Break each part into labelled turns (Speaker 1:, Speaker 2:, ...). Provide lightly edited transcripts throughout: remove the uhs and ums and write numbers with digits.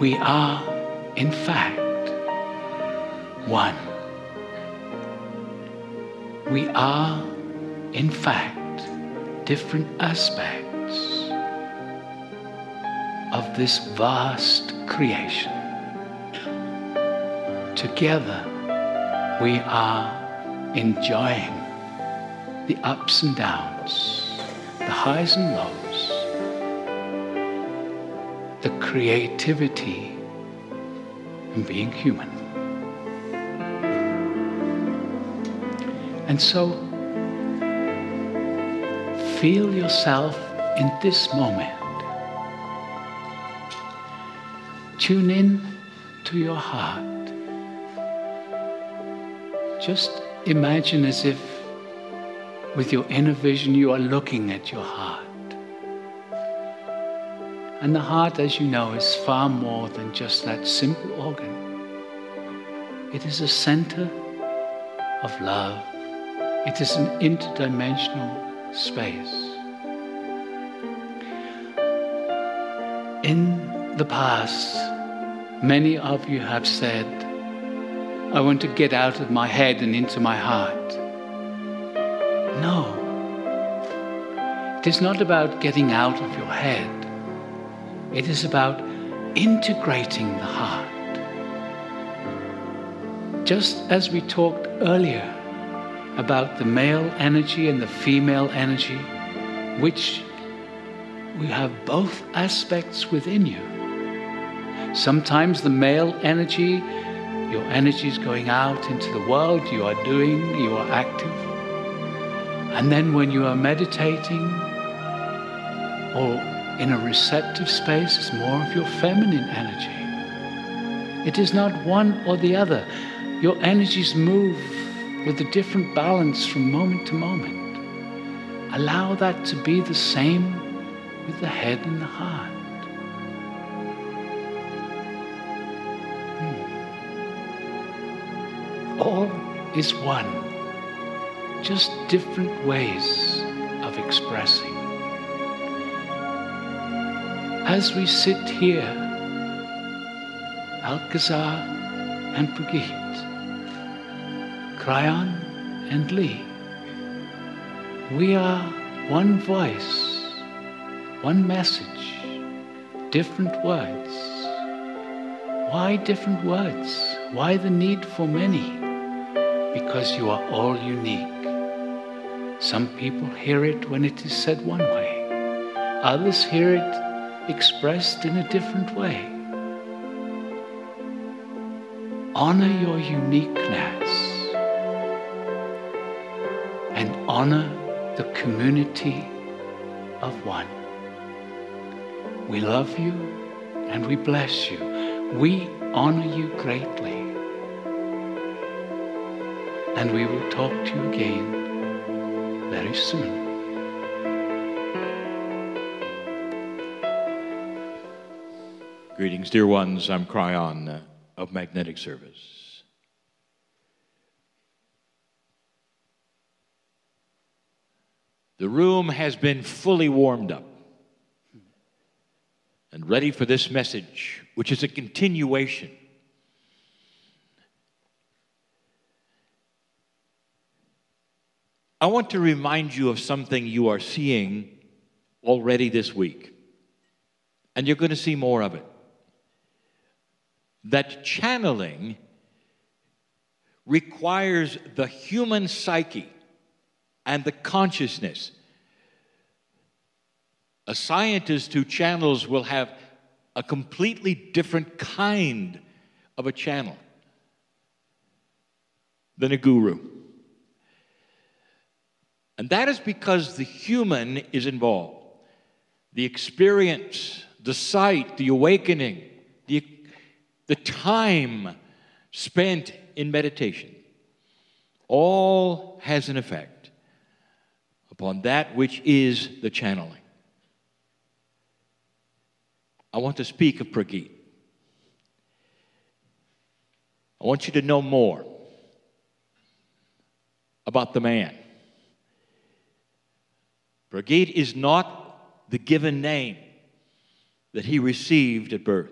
Speaker 1: we are, in fact, one. We are, in fact, different aspects of this vast creation. Together, we are enjoying the ups and downs, the highs and lows, the creativity in being human. And so, feel yourself in this moment. Tune in to your heart. Just imagine as if with your inner vision you are looking at your heart. And the heart, as you know, is far more than just that simple organ. It is a center of love. It is an interdimensional space. In the past, many of you have said, I want to get out of my head and into my heart. No. It is not about getting out of your head. It is about integrating the heart. Just as we talked earlier about the male energy and the female energy, which we have both aspects within you. Sometimes the male energy, your energy is going out into the world, you are doing, you are active. And then when you are meditating or in a receptive space, it's more of your feminine energy. It is not one or the other. Your energies move with a different balance from moment to moment. Allow that to be the same with the head and the heart. All is one, just different ways of expressing. As we sit here, Alcazar and Prageet, Kryon and Lee, we are one voice, one message, different words. Why different words? Why the need for many? Because you are all unique. Some people hear it when it is said one way. Others hear it expressed in a different way. Honor your uniqueness and honor the community of one. We love you and we bless you. We honor you greatly. And we will talk to you again very soon.
Speaker 2: Greetings, dear ones. I'm Kryon of Magnetic Service. The room has been fully warmed up and ready for this message, which is a continuation. I want to remind you of something you are seeing already this week, and you're going to see more of it. That channeling requires the human psyche and the consciousness. A scientist who channels will have a completely different kind of a channel than a guru. And that is because the human is involved. The experience, the sight, the awakening, the time spent in meditation, all has an effect upon that which is the channeling. I want to speak of Prageet. I want you to know more about the man. Prageet is not the given name that he received at birth.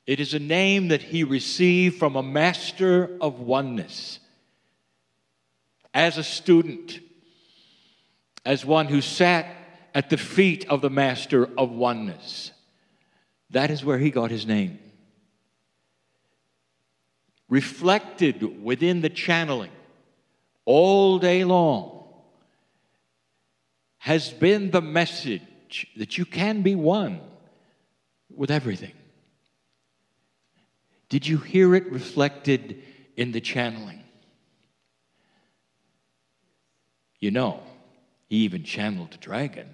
Speaker 2: It is a name that he received from a master of oneness. As a student, as one who sat at the feet of the master of oneness. That is where he got his name. Reflected within the channeling all day long has been the message that you can be one with everything. Did you hear it reflected in the channeling? You know, he even channeled the dragon.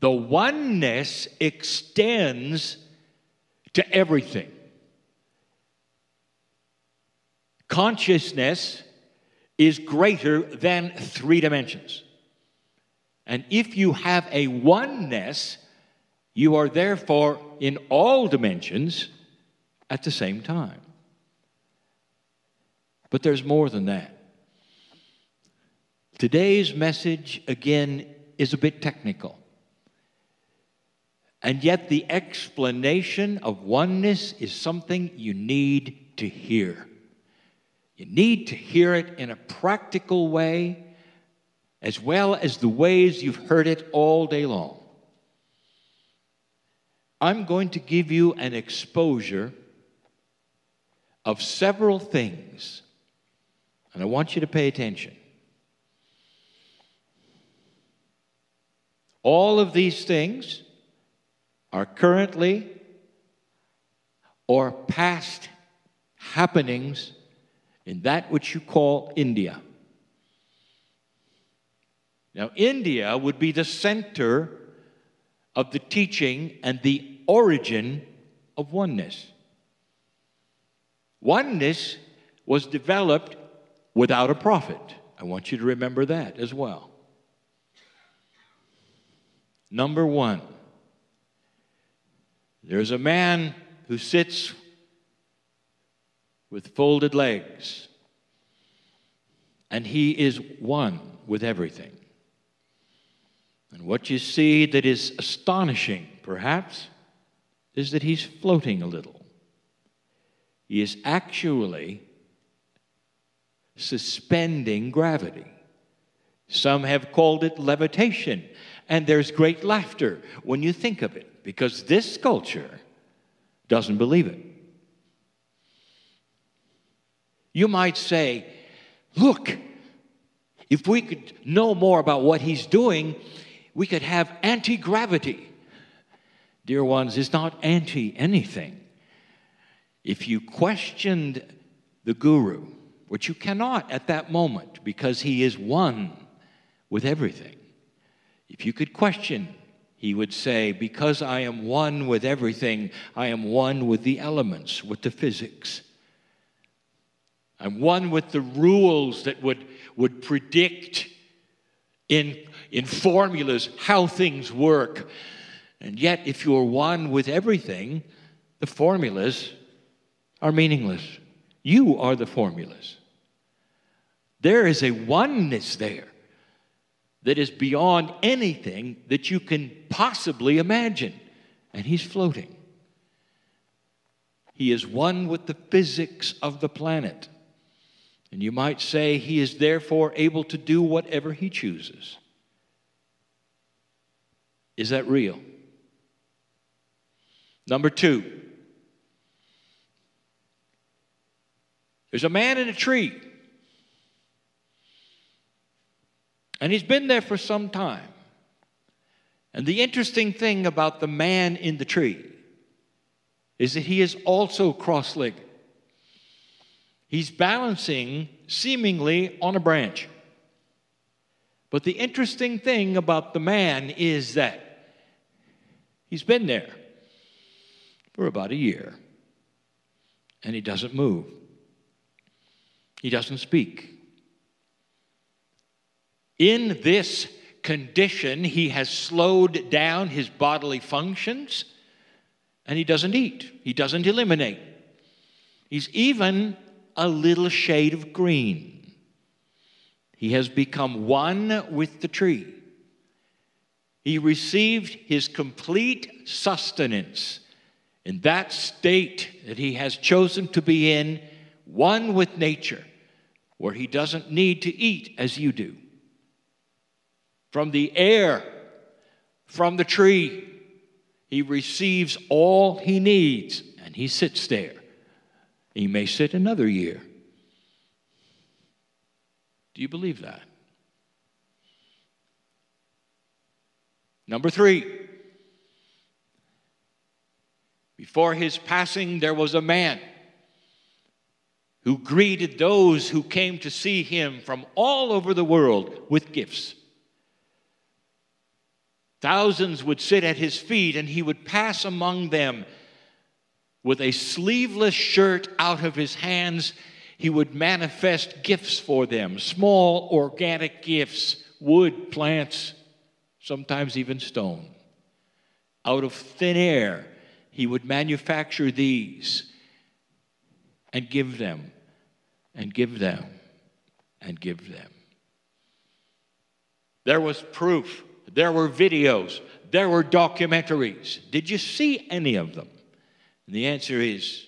Speaker 2: The oneness extends to everything. Consciousness is greater than 3 dimensions. And if you have a oneness, you are therefore in all dimensions at the same time. But there's more than that. Today's message, again, is a bit technical. And yet the explanation of oneness is something you need to hear. You need to hear it in a practical way, as well as the ways you've heard it all day long. I'm going to give you an exposure of several things, and I want you to pay attention. All of these things are currently or past happenings in that which you call India. Now, India would be the center of the teaching and the origin of oneness. Oneness was developed without a prophet. I want you to remember that as well. Number one, there's a man who sits with folded legs, and he is one with everything. And what you see that is astonishing, perhaps, is that he's floating a little. He is actually suspending gravity. Some have called it levitation, and there's great laughter when you think of it, because this culture doesn't believe it. You might say, look, if we could know more about what he's doing, we could have anti-gravity. Dear ones, it's not anti-anything. If you questioned the guru, which you cannot at that moment because he is one with everything. If you could question, he would say, because I am one with everything, I am one with the elements, with the physics. I'm one with the rules that would predict in formulas how things work. And yet, if you're one with everything, the formulas are meaningless. You are the formulas. There is a oneness there that is beyond anything that you can possibly imagine. And he's floating. He is one with the physics of the planet. And you might say he is therefore able to do whatever he chooses. Is that real? Number two, there's a man in a tree. And he's been there for some time. And the interesting thing about the man in the tree is that he is also cross-legged. He's balancing seemingly on a branch. But the interesting thing about the man is that he's been there for about a year. And he doesn't move. He doesn't speak. In this condition, he has slowed down his bodily functions, and he doesn't eat. He doesn't eliminate. He's even a little shade of green. He has become one with the tree. He received his complete sustenance in that state that he has chosen to be in, one with nature, where he doesn't need to eat as you do. From the air, from the tree, he receives all he needs, and he sits there. He may sit another year. Do you believe that? Number 3, before his passing, there was a man who greeted those who came to see him from all over the world with gifts. Thousands would sit at his feet, and he would pass among them with a sleeveless shirt out of his hands. He would manifest gifts for them, small organic gifts, wood, plants, sometimes even stone. Out of thin air, he would manufacture these and give them, and give them, and give them. There was proof. There were videos. There were documentaries. Did you see any of them? And the answer is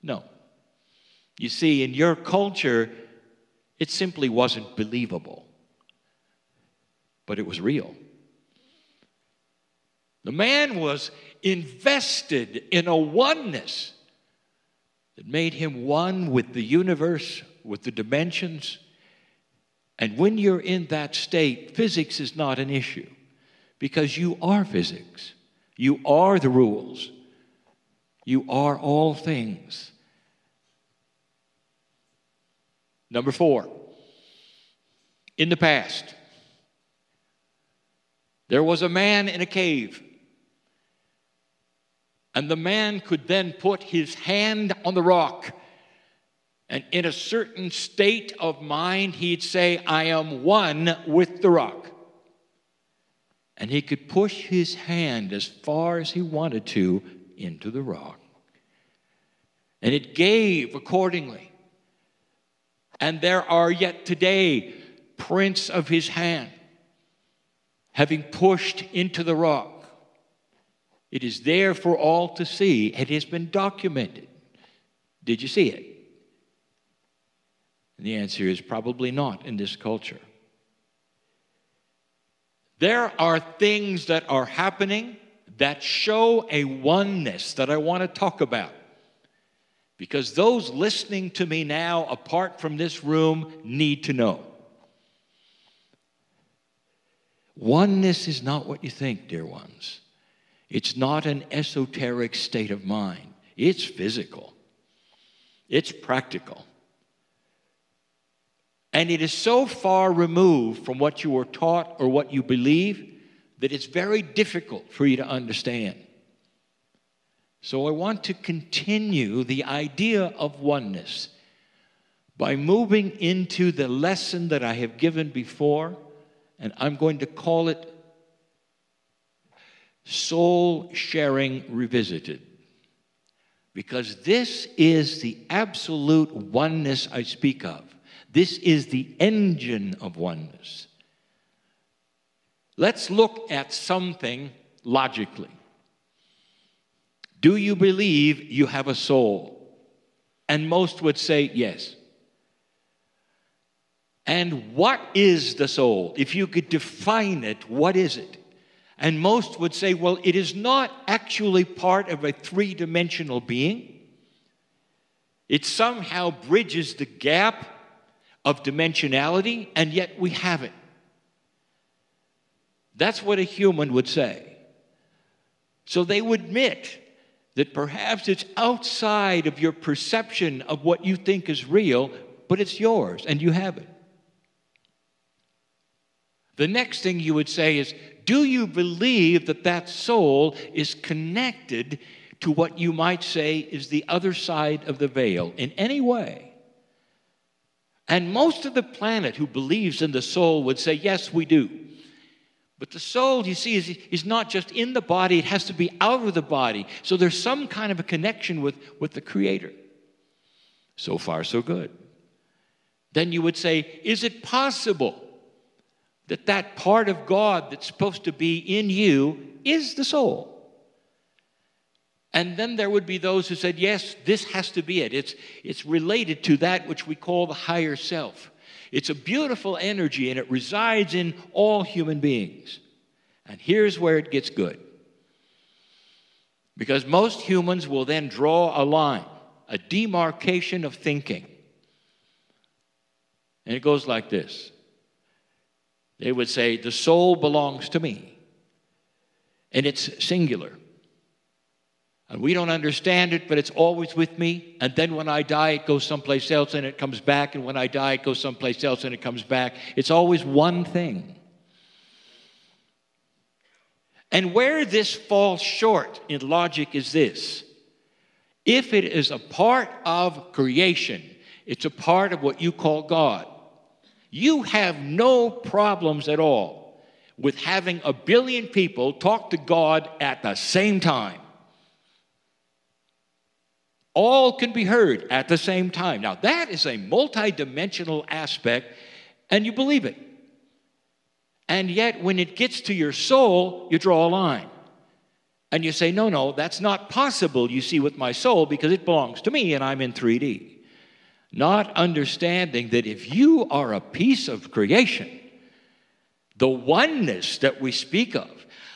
Speaker 2: no. You see, in your culture, it simply wasn't believable. But it was real. The man was invested in a oneness that made him one with the universe, with the dimensions. And when you're in that state, physics is not an issue, because you are physics. You are the rules. You are all things. Number 4, in the past, there was a man in a cave, and the man could then put his hand on the rock, and in a certain state of mind, he'd say, I am one with the rock. And he could push his hand as far as he wanted to into the rock. And it gave accordingly. And there are yet today prints of his hand having pushed into the rock. It is there for all to see. It has been documented. Did you see it? And the answer is probably not in this culture. There are things that are happening that show a oneness that I want to talk about. Because those listening to me now, apart from this room, need to know. Oneness is not what you think, dear ones. It's not an esoteric state of mind. It's physical. It's practical. And it is so far removed from what you were taught or what you believe that it's very difficult for you to understand. So I want to continue the idea of oneness by moving into the lesson that I have given before, and I'm going to call it Soul Sharing Revisited. Because this is the absolute oneness I speak of. This is the engine of oneness. Let's look at something logically. Do you believe you have a soul? And most would say yes. And what is the soul? If you could define it, what is it? And most would say, well, it is not actually part of a three-dimensional being. It somehow bridges the gap of dimensionality, and yet we have it. That's what a human would say. So they would admit that perhaps it's outside of your perception of what you think is real, but it's yours, and you have it. The next thing you would say is, do you believe that that soul is connected to what you might say is the other side of the veil in any way? And most of the planet who believes in the soul would say, yes, we do. But the soul, you see, is not just in the body, it has to be out of the body. So there's some kind of a connection with the Creator. So far, so good. Then you would say, is it possible that that part of God that's supposed to be in you is the soul. And then there would be those who said, yes, this has to be it. It's related to that which we call the higher self. It's a beautiful energy, and it resides in all human beings. And here's where it gets good. Because most humans will then draw a line, a demarcation of thinking. And it goes like this. They would say, the soul belongs to me. And it's singular. And we don't understand it, but it's always with me. And then when I die, it goes someplace else and it comes back. And when I die, it goes someplace else and it comes back. It's always one thing. And where this falls short in logic is this. If it is a part of creation, it's a part of what you call God. You have no problems at all with having 1 billion people talk to God at the same time. All can be heard at the same time. Now, that is a multidimensional aspect, and you believe it. And yet, when it gets to your soul, you draw a line. And you say, no, that's not possible, you see, with my soul, because it belongs to me, and I'm in 3D. Not understanding that if you are a piece of creation, the oneness that we speak of,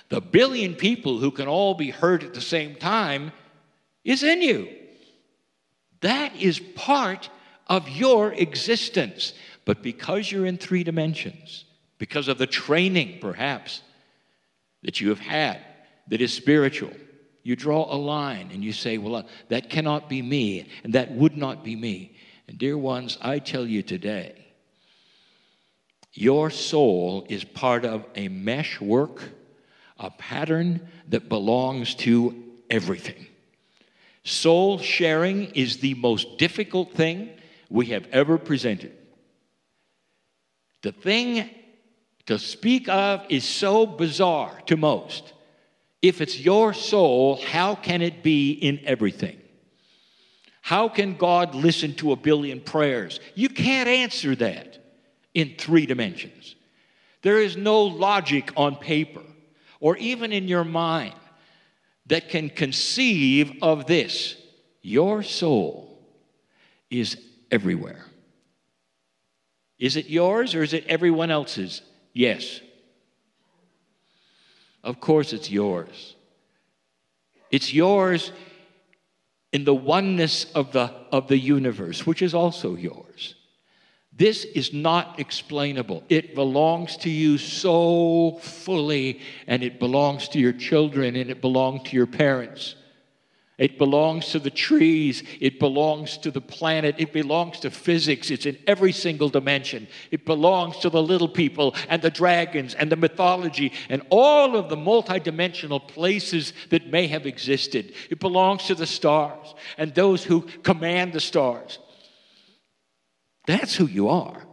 Speaker 2: the 1 billion people who can all be heard at the same time, is in you. That is part of your existence. But because you're in 3 dimensions, because of the training, perhaps, that you have had, that is spiritual, you draw a line and you say, well, that cannot be me, and that would not be me. And dear ones, I tell you today, your soul is part of a meshwork, a pattern that belongs to everything. Soul sharing is the most difficult thing we have ever presented. The thing to speak of is so bizarre to most. If it's your soul, how can it be in everything? How can God listen to 1 billion prayers? You can't answer that in 3 dimensions. There is no logic on paper or even in your mind that can conceive of this. Your soul is everywhere. Is it yours or is it everyone else's? Yes. Of course it's yours. It's yours in the oneness of the universe, which is also yours. This is not explainable. It belongs to you so fully, and it belongs to your children, and it belongs to your parents. It belongs to the trees. It belongs to the planet. It belongs to physics. It's in every single dimension. It belongs to the little people and the dragons and the mythology and all of the multidimensional places that may have existed. It belongs to the stars and those who command the stars. That's who you are.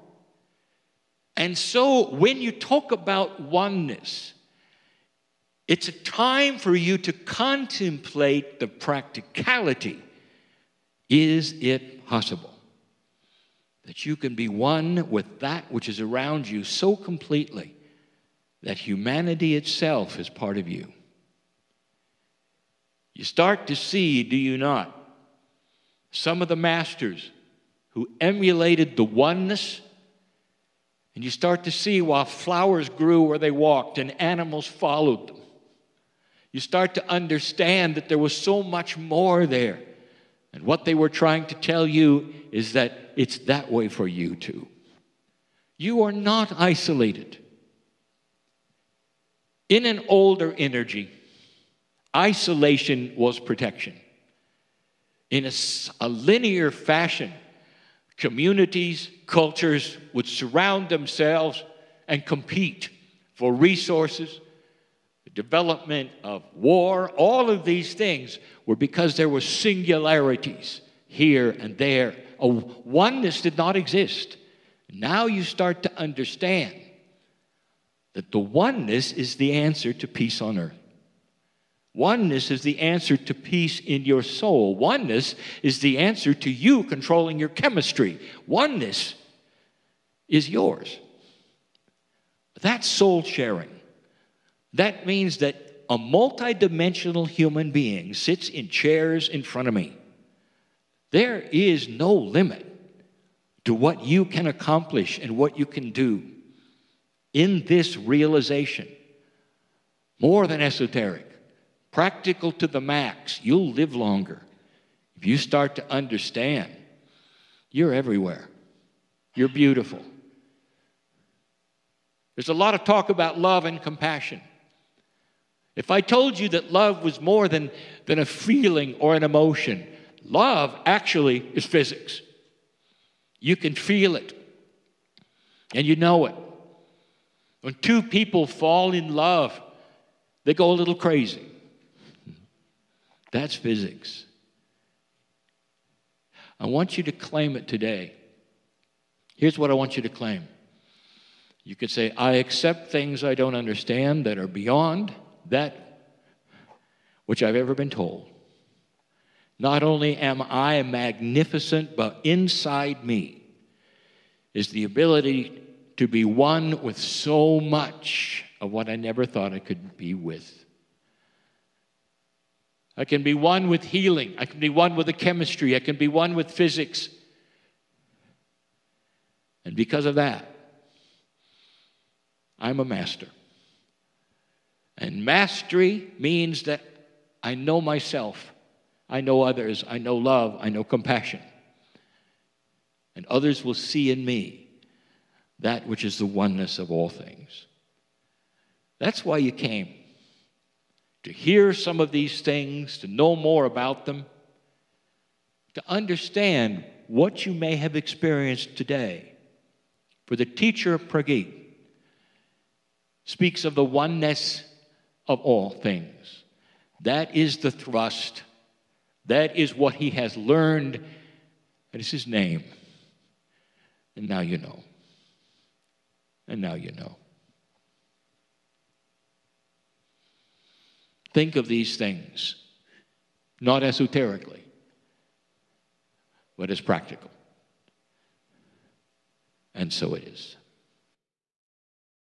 Speaker 2: And so when you talk about oneness, it's a time for you to contemplate the practicality. Is it possible that you can be one with that which is around you so completely that humanity itself is part of you? You start to see, do you not, some of the masters who emulated the oneness, and you start to see while flowers grew where they walked and animals followed them. You start to understand that there was so much more there. And what they were trying to tell you is that it's that way for you too. You are not isolated. In an older energy, isolation was protection. In a linear fashion, communities, cultures would surround themselves and compete for resources. The development of war, all of these things were because there were singularities here and there. A oneness did not exist. Now you start to understand that the oneness is the answer to peace on earth. Oneness is the answer to peace in your soul. Oneness is the answer to you controlling your chemistry. Oneness is yours. That's soul sharing. That means that a multidimensional human being sits in chairs in front of me. There is no limit to what you can accomplish and what you can do in this realization. More than esoteric, practical to the max. You'll live longer. If you start to understand, you're everywhere. You're beautiful. There's a lot of talk about love and compassion. If I told you that love was more than a feeling or an emotion, love actually is physics. You can feel it, and you know it. When two people fall in love, they go a little crazy. That's physics. I want you to claim it today. Here's what I want you to claim. You could say, I accept things I don't understand that are beyond that which I've ever been told. Not only am I magnificent, but inside me is the ability to be one with so much of what I never thought I could be with. I can be one with healing. I can be one with the chemistry. I can be one with physics. And because of that, I'm a master. And mastery means that I know myself. I know others. I know love. I know compassion. And others will see in me that which is the oneness of all things. That's why you came. To hear some of these things, to know more about them, to understand what you may have experienced today. For the teacher, Prageet, speaks of the oneness of all things. That is the thrust. That is what he has learned. That is his name. And now you know. And now you know. Think of these things, not esoterically, but as practical. And so it is.